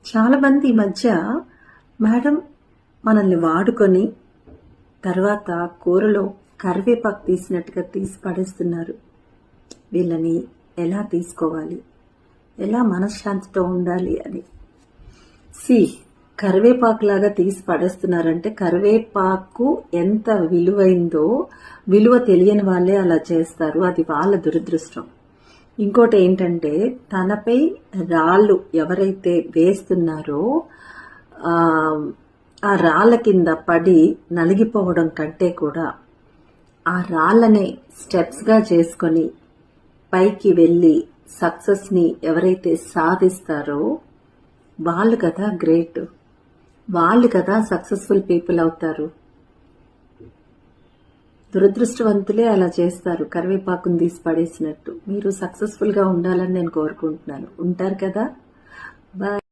చాలా మంది ఈ మధ్య మేడం మనల్ని వాడుకొని తర్వాత కూరలో కరివేపాకు తీసినట్టుగా తీసి పడేస్తున్నారు. వీళ్ళని ఎలా తీసుకోవాలి, ఎలా మనశ్శాంతితో ఉండాలి అని కరివేపాకులాగా తీసి పడేస్తున్నారంటే కరివేపాకు ఎంత విలువైందో విలువ తెలియని వాళ్ళే అలా చేస్తారు. అది వాళ్ళ దురదృష్టం. ఇంకోటి ఏంటంటే తనపై రాళ్ళు ఎవరైతే వేస్తున్నారో ఆ రాళ్ళ కింద పడి నలిగిపోవడం కంటే కూడా ఆ రాళ్ళనే స్టెప్స్గా చేసుకొని పైకి వెళ్ళి సక్సెస్ని ఎవరైతే సాధిస్తారో వాళ్ళు కదా గ్రేట్, వాళ్ళు కదా సక్సెస్ఫుల్ పీపుల్ అవుతారు. దురదృష్టవంతులే అలా చేస్తారు, కరివేపాకును తీసి పడేసినట్టు. మీరు సక్సెస్ఫుల్గా ఉండాలని నేను కోరుకుంటున్నాను. ఉంటారు కదా. బాయ్.